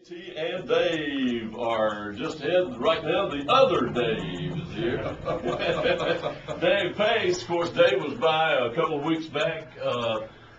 T and Dave are just heading right now. The other Dave is here. Dave Pace, of course, Dave was by a couple of weeks back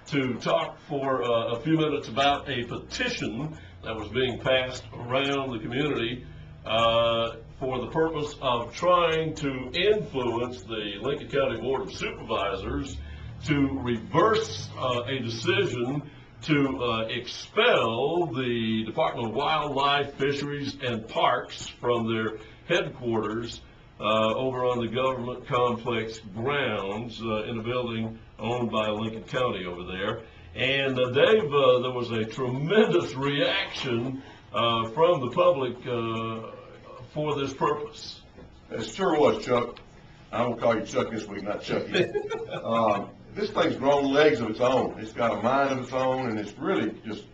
to talk for a few minutes about a petition that was being passed around the community for the purpose of trying to influence the Lincoln County Board of Supervisors to reverse a decision to expel the Department of Wildlife, Fisheries, and Parks from their headquarters over on the government complex grounds in a building owned by Lincoln County over there. And Dave, there was a tremendous reaction from the public for this purpose. It sure was, Chuck. I won't call you Chuck this week, not Chucky. This thing's grown legs of its own. It's got a mind of its own, and it's really just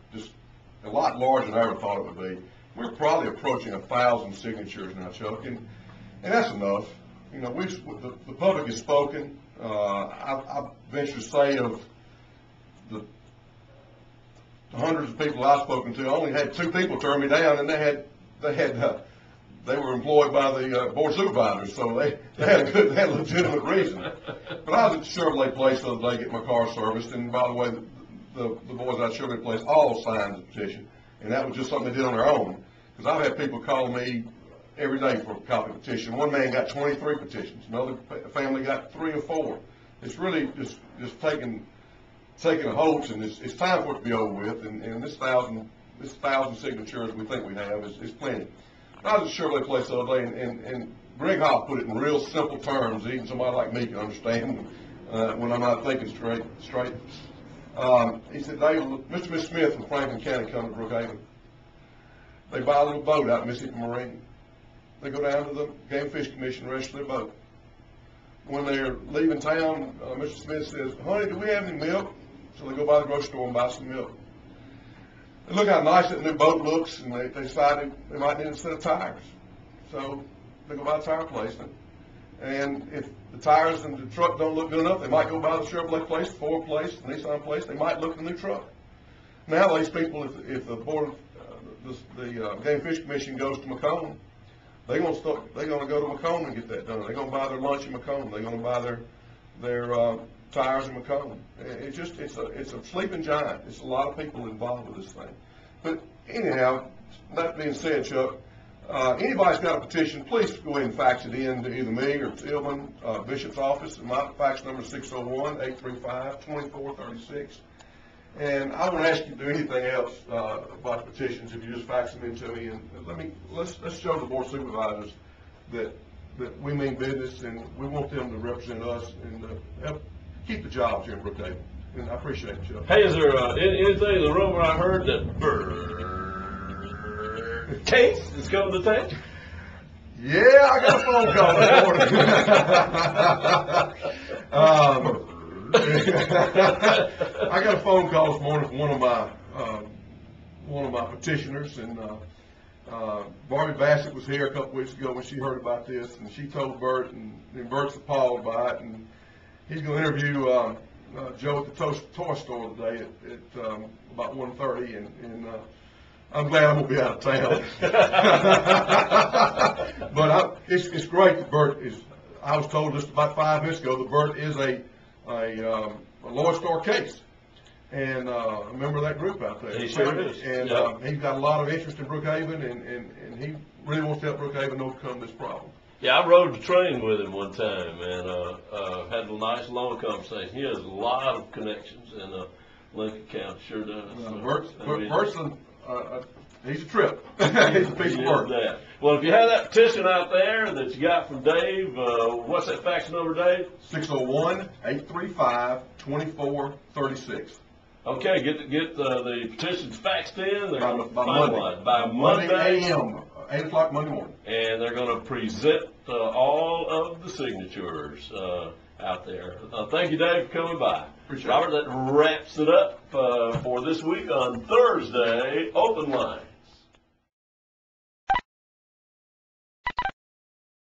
a lot larger than I ever thought it would be. We're probably approaching 1,000 signatures now, Chuck, and that's enough. You know, the public has spoken. I venture to say of the hundreds of people I've spoken to, I only had 2 people turn me down, and they were employed by the board of supervisors, so they had a legitimate reason. But I was at the Chevrolet place the other day getting my car serviced, and by the way, the boys at Chevrolet place all signed the petition, and that was just something they did on their own. Because I've had people call me every day for a copy of the petition. One man got 23 petitions. Another family got 3 or 4. It's really just taking a hoax, and it's time for it to be over with. And this 1,000 signatures we think we have is plenty. I was at Chevrolet place the other day, and Greg Hoff put it in real simple terms, even somebody like me can understand when I'm not thinking straight. He said, Dave, Mr. and Miss Smith from Franklin County come to Brookhaven. They buy a little boat out in Mississippi Marine. They go down to the Game and Fish Commission and register their boat. When they're leaving town, Mr. Smith says, honey, do we have any milk? So they go by the grocery store and buy some milk. They look how nice that new boat looks, and they decided they might need a set of tires. So they go by the tire place, and if the tires in the truck don't look good enough, they might go by the Chevrolet place, Ford place, the Nissan place. They might look at the new truck. Now these people, if the board, the Game and Fish Commission goes to Macomb, they're going to go to Macomb and get that done. They're going to buy their lunch in Macomb. They're going to buy their tires in Macomb. It's a sleeping giant. It's a lot of people involved with this thing. But anyhow, that being said, Chuck, anybody's got a petition, please go ahead and fax it in to either me or Tillman, Bishop's office. And my fax number is 601-835-2436. And I won't ask you to do anything else about the petitions if you just fax them in to me. And let's show the board of supervisors that we mean business, and we want them to represent us and help keep the jobs here in Brookhaven. And I appreciate it, Chuck. Hey, is there anything in the room where I heard that Case is coming to town? Yeah, I got a phone call this morning. I got a phone call this morning from one of my petitioners, and Barbie Bassett was here a couple weeks ago when she heard about this, and she told Bert, and Bert's appalled by it, and he's going to interview Joe at the toy store today at about 1:30, and I'm glad I'm going to be out of town. But it's great that Bert is. I was told just about 5 minutes ago that Bert is a Lloyd Star Case, and a member of that group out there. He sure is. And yep. He's got a lot of interest in Brookhaven, and he really wants to help Brookhaven overcome this problem. Yeah, I rode the train with him one time and had a nice long conversation. He has a lot of connections in Lincoln County, sure does. He's a trip. He's a piece of work. That. Well, if you have that petition out there that you got from Dave, what's that fax number, Dave? 601-835-2436. Okay, get the petitions faxed in. They're going to by Monday a.m. 8 o'clock Monday morning. And they're going to present all of the signatures out there. Thank you, Dave, for coming by. Appreciate Robert, that wraps it up for this week on Thursday Open Line.